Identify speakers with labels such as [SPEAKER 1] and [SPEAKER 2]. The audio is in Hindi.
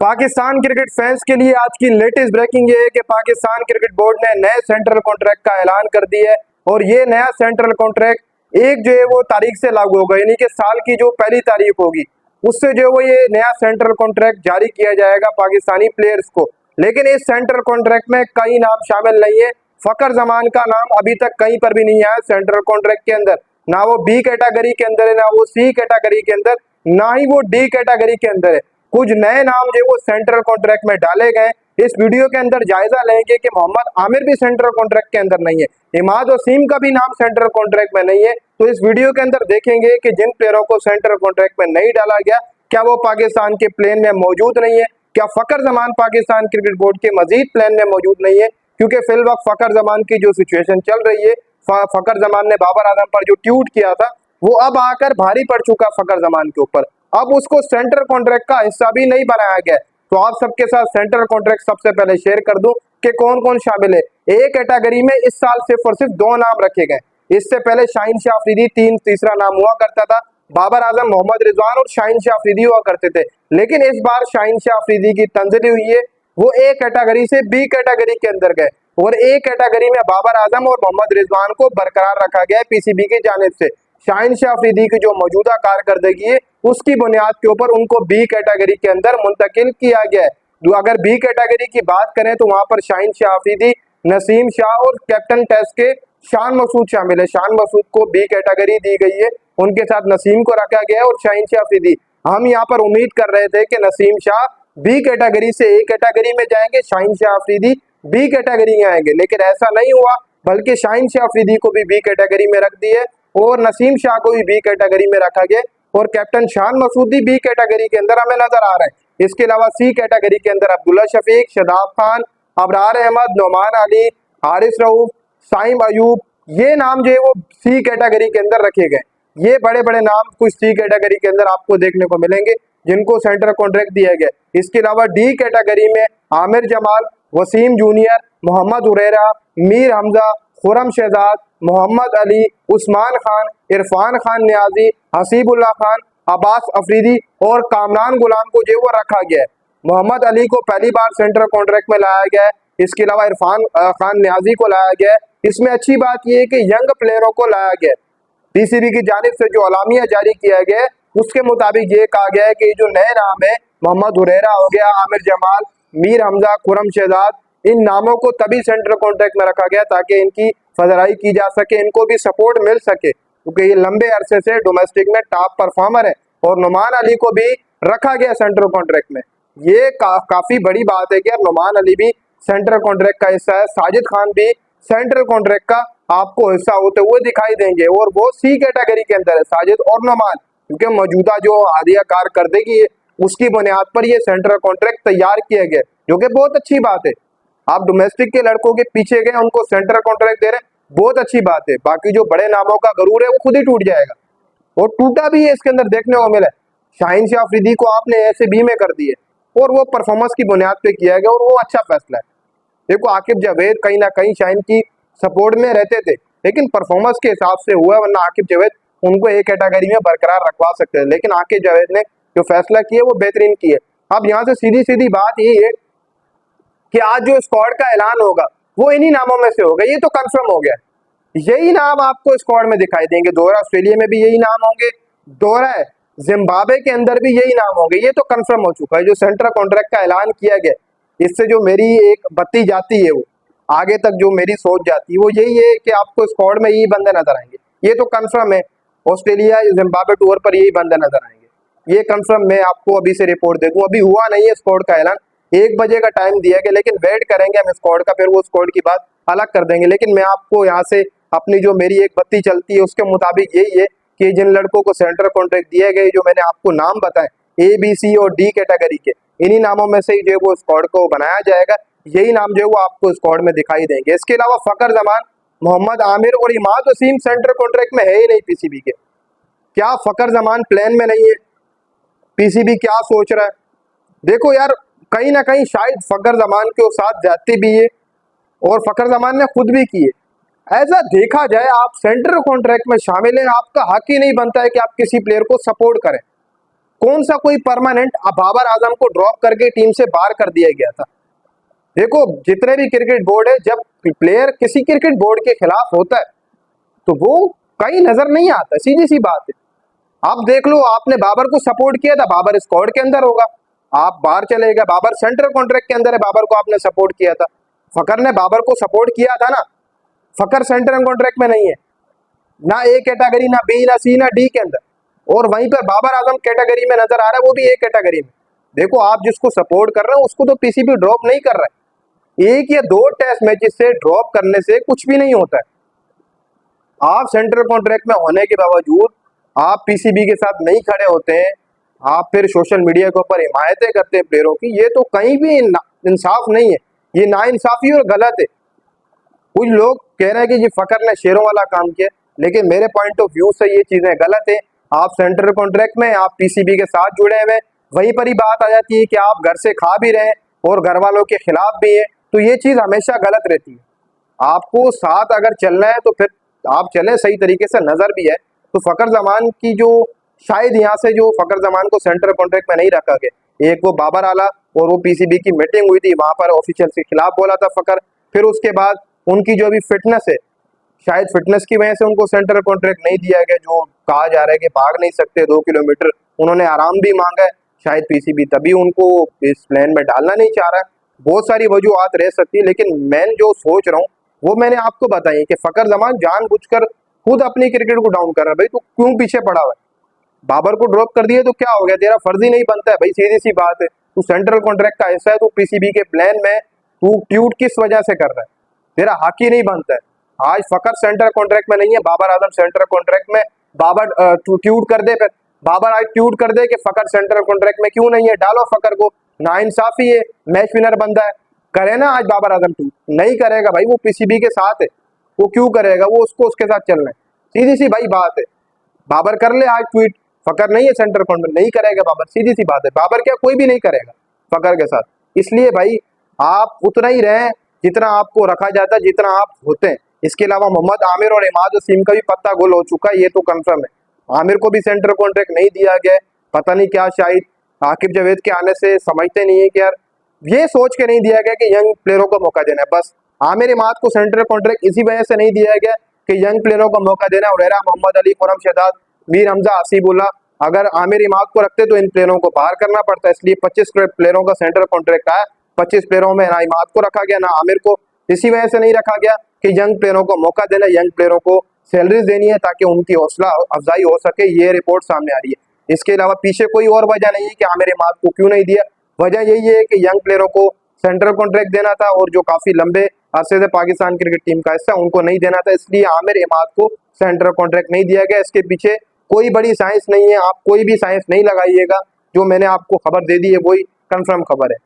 [SPEAKER 1] पाकिस्तान क्रिकेट फैंस के लिए आज की लेटेस्ट ब्रेकिंग ये है कि पाकिस्तान क्रिकेट बोर्ड ने नए सेंट्रल कॉन्ट्रैक्ट का ऐलान कर दिया है और ये नया सेंट्रल कॉन्ट्रैक्ट एक जो है वो तारीख से लागू होगा, यानी कि साल की जो पहली तारीख होगी उससे जो है वो ये नया सेंट्रल कॉन्ट्रैक्ट जारी किया जाएगा पाकिस्तानी प्लेयर्स को। लेकिन इस सेंट्रल कॉन्ट्रैक्ट में कई नाम शामिल नहीं है। फकर जमान का नाम अभी तक कहीं पर भी नहीं आया सेंट्रल कॉन्ट्रैक्ट के अंदर, ना वो बी कैटेगरी के अंदर है, ना वो सी कैटेगरी के अंदर, ना ही वो डी कैटेगरी के अंदर है। कुछ नए नाम जो वो सेंट्रल कॉन्ट्रैक्ट में डाले गए। इस वीडियो के अंदर जायजा लेंगे कि मोहम्मद आमिर भी सेंट्रल कॉन्ट्रैक्ट के अंदर नहीं है, इमाद वसीम का भी नाम सेंट्रल कॉन्ट्रैक्ट में नहीं है। तो इस वीडियो के अंदर देखेंगे कि जिन प्लेयरों को सेंट्रल कॉन्ट्रैक्ट में नहीं डाला गया, क्या वो पाकिस्तान के प्लेन में मौजूद नहीं है, क्या फकर जमान पाकिस्तान क्रिकेट बोर्ड के मजीद प्लान में मौजूद नहीं है। क्योंकि फिल वक्त फकर जमान की जो सिचुएशन चल रही है, फकर जमान ने बाबर आजम पर जो ट्वीट किया था वो अब आकर भारी पड़ चुका फकर जमान के ऊपर। अब उसको सेंट्रल कॉन्ट्रैक्ट का हिस्सा भी नहीं बनाया गया। तो आप सबके साथ सेंट्रल कॉन्ट्रैक्ट सबसे पहले शेयर कर दूं कि कौन कौन शामिल है। ए कैटेगरी में इस साल सिर्फ और सिर्फ 2 नाम रखे गए। इससे पहले शाहीन शाह अफरीदी तीसरा नाम हुआ करता था। बाबर आजम, मोहम्मद रिजवान और शाहीन शाह अफरीदी हुआ करते थे। लेकिन इस बार शाहीन शाह अफरीदी की तंजली हुई है, वो ए कैटेगरी से बी कैटेगरी के अंदर गए और ए कैटेगरी में बाबर आजम और मोहम्मद रिजवान को बरकरार रखा गया है पीसीबी की जानिब से। शाहीन शाह अफरीदी की जो मौजूदा कारकर्दगी है उसकी बुनियाद के ऊपर उनको बी कैटेगरी के अंदर मुंतकिल किया गया है। तो अगर बी कैटेगरी की बात करें तो वहां पर शाहीन शाह अफरीदी, नसीम शाह और कैप्टन टेस्ट के शान मसूद शामिल है। शान मसूद को बी कैटेगरी दी गई है, उनके साथ नसीम को रखा गया है और शाहीन शाह अफरीदी। हम यहाँ पर उम्मीद कर रहे थे कि नसीम शाह बी कैटेगरी से ए कैटेगरी में जाएंगे, शाहीन शाह अफरीदी बी कैटेगरी में आएंगे, लेकिन ऐसा नहीं हुआ, बल्कि शाहीन शाह अफरीदी को भी बी कैटेगरी में रख दिए और नसीम शाह को भी बी कैटेगरी में रखा गया और कैप्टन शान मसूदी बी कैटेगरी के अंदर हमें नजर आ रहा है। इसके अलावा सी कैटेगरी के अंदर अब्दुल्ला शफीक, शदाब खान, अबरार अहमद, नोमान अली, हारिस रऊफ, साइम अयूब, ये नाम जो है वो सी कैटेगरी के अंदर रखे गए। ये बड़े बड़े नाम कुछ सी कैटेगरी के अंदर आपको देखने को मिलेंगे जिनको सेंट्रल कॉन्ट्रैक्ट दिया गया। इसके अलावा डी कैटेगरी में आमिर जमाल, वसीम जूनियर, मोहम्मद हुरैरा, मीर हमजा, खुरम शहजाद, मोहम्मद अली, उस्मान खान, इरफान खान न्याजी, हसीबुल्लाह खान, अब्बास अफरीदी और कामरान गुलाम को जो वो रखा गया है। मोहम्मद अली को पहली बार सेंट्रल कॉन्ट्रैक्ट में लाया गया है। इसके अलावा इरफान खान न्याजी को लाया गया है। इसमें अच्छी बात यह है कि यंग प्लेयरों को लाया गया है। पीसीबी की जानिब से जो अलामिया जारी किया गया है उसके मुताबिक ये कहा गया है कि जो नए नाम है, मोहम्मद हुरैरा हो गया, आमिर जमाल, मीर हमजा, खुरम शहजाद, इन नामों को तभी सेंट्रल कॉन्ट्रैक्ट में रखा गया ताकि इनकी फजराई की जा सके, इनको भी सपोर्ट मिल सके, क्योंकि ये लंबे अरसे से डोमेस्टिक में टॉप परफॉर्मर है। और नुमान अली को भी रखा गया सेंट्रल कॉन्ट्रैक्ट में। ये काफी बड़ी बात है कि नुमान अली भी सेंट्रल कॉन्ट्रैक्ट का हिस्सा है। साजिद खान भी सेंट्रल कॉन्ट्रैक्ट का आपको हिस्सा होते हुए दिखाई देंगे और वो सी कैटेगरी के अंदर है, साजिद और नुमान, क्योंकि मौजूदा जो हालिया कारकर्दगी है उसकी बुनियाद पर ये सेंट्रल कॉन्ट्रैक्ट तैयार किया गया, जो कि बहुत अच्छी बात है। आप डोमेस्टिक के लड़कों के पीछे गए, उनको सेंट्रल कॉन्ट्रैक्ट दे रहे, बहुत अच्छी बात है। बाकी जो बड़े नामों का गरूर है वो खुद ही टूट जाएगा और टूटा भी है, इसके अंदर देखने को मिला। शाहीन शाह अफरीदी को आपने ऐसे बी में कर दिए और वो परफॉर्मेंस की बुनियाद पे किया गया और वो अच्छा फैसला है। देखो, आकिब जावेद कहीं ना कहीं शाहीन की सपोर्ट में रहते थे, लेकिन परफॉर्मेंस के हिसाब से हुआ, वरना आकिब जावेद उनको एक कैटेगरी में बरकरार रखवा सकते हैं। लेकिन आकिब जावेद ने जो फैसला किया वो बेहतरीन किया। अब यहाँ से सीधी सीधी बात यही है कि आज जो स्क्वाड का ऐलान होगा वो इन्हीं नामों में से होगा, ये तो कंफर्म हो गया। यही नाम आपको स्क्वाड में दिखाई देंगे। दौरा ऑस्ट्रेलिया में भी यही नाम होंगे, दौरा जिम्बाब्वे के अंदर भी यही नाम होंगे, ये तो कंफर्म हो चुका है। जो सेंट्रल कॉन्ट्रैक्ट का ऐलान किया गया, इससे जो मेरी एक बत्ती जाती है, वो आगे तक जो मेरी सोच जाती है वो यही है कि आपको स्क्वाड में यही बंदे नजर आएंगे। ये तो कंफर्म है, ऑस्ट्रेलिया जिम्बाब्वे टूर पर यही बंदे नजर आएंगे, ये कंफर्म मैं आपको अभी से रिपोर्ट दे दूं। अभी हुआ नहीं है स्क्वाड का ऐलान, 1 बजे का टाइम दिया गया, लेकिन वेट करेंगे हम स्क्वाड का, फिर वो स्क्वाड की बात अलग कर देंगे। लेकिन मैं आपको यहाँ से अपनी जो मेरी एक बत्ती चलती है उसके मुताबिक यही है कि जिन लड़कों को सेंट्रल कॉन्ट्रैक्ट दिए गए, जो मैंने आपको नाम बताए ए, बी, सी और डी कैटेगरी के, इन्हीं नामों में से ही जो है वो स्क्वाड को बनाया जाएगा। यही नाम जो है वो आपको स्क्वाड में दिखाई देंगे। इसके अलावा फकर जमान, मोहम्मद आमिर और इमाद वसीम सेंट्रल कॉन्ट्रैक्ट में है ही नहीं पीसीबी के। क्या फकर जमान प्लान में नहीं है? पीसीबी क्या सोच रहा है? देखो यार, कहीं ना कहीं शायद फकर जमान के साथ जाती भी है और फकर जमान ने खुद भी की है। ऐसा देखा जाए, आप सेंट्रल कॉन्ट्रैक्ट में शामिल हैं, आपका हक ही नहीं बनता है कि आप किसी प्लेयर को सपोर्ट करें। कौन सा कोई परमानेंट बाबर आजम को ड्रॉप करके टीम से बाहर कर दिया गया था। देखो जितने भी क्रिकेट बोर्ड है, जब प्लेयर किसी क्रिकेट बोर्ड के खिलाफ होता है तो वो कहीं नजर नहीं आता, सीधी सी बात है। आप देख लो, आपने बाबर को सपोर्ट किया था, बाबर स्क्वाड के अंदर होगा, आप बाहर चले गए, बाबर सेंट्रल कॉन्ट्रैक्ट के अंदर है, बाबर को आपने सपोर्ट किया था। फकर ने बाबर को सपोर्ट किया था ना, फकर सेंट्रल कॉन्ट्रैक्ट में नहीं है, ना ए कैटेगरी, ना बी, ना सी, ना डी के अंदर, और वहीं पर बाबर आजम कैटेगरी में नजर आ रहा है, वो भी ए कैटेगरी में। देखो आप जिसको सपोर्ट कर रहे हो उसको तो पीसीबी ड्रॉप नहीं कर रहा है। एक या दो टेस्ट मैचेस से ड्रॉप करने से कुछ भी नहीं होता है। आप सेंट्रल कॉन्ट्रैक्ट में होने के बावजूद आप पीसीबी के साथ नहीं खड़े होते हैं, आप फिर सोशल मीडिया के ऊपर हिमायतें करते हैं प्लेयरों की, ये तो कहीं भी इंसाफ नहीं है, ये नाइंसाफी और गलत है। कुछ लोग कह रहे हैं कि जी फकर ने शेरों वाला काम किया, लेकिन मेरे पॉइंट ऑफ व्यू से ये चीजें गलत है। आप सेंट्रल कॉन्ट्रैक्ट में, आप पीसीबी के साथ जुड़े हुए, वहीं पर ही बात आ जाती है कि आप घर से खा भी रहे हैं और घर वालों के खिलाफ भी है, तो ये चीज हमेशा गलत रहती है। आपको साथ अगर चलना है तो फिर आप चले सही तरीके से, नजर भी है। तो फकर जमान की जो शायद यहाँ से जो फकर जमान को सेंट्रल कॉन्ट्रैक्ट में नहीं रखा गया, एक वो बाबर आला और वो पीसीबी की मीटिंग हुई थी, वहां पर ऑफिशियल के खिलाफ बोला था फकर। फिर उसके बाद उनकी जो अभी फिटनेस है, शायद फिटनेस की वजह से उनको सेंट्रल कॉन्ट्रैक्ट नहीं दिया गया, जो कहा जा रहा है कि भाग नहीं सकते 2 किलोमीटर, उन्होंने आराम भी मांगा है, शायद पीसीबी तभी उनको इस प्लान में डालना नहीं चाह रहा है। बहुत सारी वजूहत रह सकती है, लेकिन मैं जो सोच रहा हूँ वो मैंने आपको बताई कि फकर जमान जानबूझकर खुद अपनी क्रिकेट को डाउन कर रहा है। भाई तू क्यों पीछे पड़ा हुआ है? बाबर को ड्रॉप कर दिए तो क्या हो गया, तेरा फर्ज ही नहीं बनता है भाई, सीधी सी बात है। तू सेंट्रल कॉन्ट्रैक्ट का हिस्सा है, तू पीसीबी के प्लान में तू ट्यूट किस वजह से कर रहा है, तेरा हक ही नहीं बनता है। आज फकर सेंट्रल कॉन्ट्रैक्ट में नहीं है, बाबर आजम सेंट्रल कॉन्ट्रैक्ट में, बाबर ट्यूट कर दे, फिर बाबर आज ट्यूट कर दे कि फकर सेंट्रल कॉन्ट्रैक्ट में क्यों नहीं है, डालो फकर को, नाइंसाफी है, मैच विनर बंदा है, करे ना आज बाबर आजम ट्यूट, नहीं करेगा भाई, वो पीसीबी के साथ है, वो क्यों करेगा, वो उसको उसके साथ चलना है, सीधी सी भाई बात है। बाबर कर ले आज ट्वीट, फकर नहीं है सेंट्रल कॉन्ट्रैक्ट, नहीं करेगा बाबर, सीधी सी बात है, बाबर क्या कोई भी नहीं करेगा फकर के साथ। इसलिए भाई आप उतना ही रहे जितना आपको रखा जाता है, जितना आप होते हैं। इसके अलावा मोहम्मद आमिर और इमाद वसीम का भी पत्ता गोल हो चुका है, ये तो कंफर्म है। आमिर को भी सेंट्रल कॉन्ट्रैक्ट नहीं दिया गया, पता नहीं क्या, शायद आकिब जावेद के आने से समझते नहीं है कि यार, ये सोच के नहीं दिया गया कि यंग प्लेयरों को मौका देना है। बस आमिर इमाद को सेंट्रल कॉन्ट्रैक्ट इसी वजह से नहीं दिया गया कि यंग प्लेयरों को मौका देना है। उरेरा, मोहम्मद अली, खुरम शहजाद, मीर हमजा, हसीबुल्ला, अगर आमिर इमाद को रखते तो इन प्लेयरों को बाहर करना पड़ता है, इसलिए 25 प्लेयरों का सेंट्रल कॉन्ट्रैक्ट आया। 25 प्लेयरों में ना इमाद को रखा गया ना आमिर को, इसी वजह से नहीं रखा गया कि यंग प्लेयरों को मौका देना, यंग प्लेयरों को सैलरीज देनी है ताकि उनकी हौसला अफजाई हो सके, ये रिपोर्ट सामने आ रही है। इसके अलावा पीछे कोई और वजह नहीं है कि आमिर इमाद को क्यों नहीं दिया, वजह यही है कि यंग प्लेयरों को सेंट्रल कॉन्ट्रैक्ट देना था और जो काफी लंबे अरसे से पाकिस्तान क्रिकेट टीम का हिस्सा उनको नहीं देना था, इसलिए आमिर इमाद को सेंट्रल कॉन्ट्रैक्ट नहीं दिया गया। इसके पीछे कोई बड़ी साइंस नहीं है, आप कोई भी साइंस नहीं लगाइएगा, जो मैंने आपको खबर दे दी है वही कंफर्म खबर है।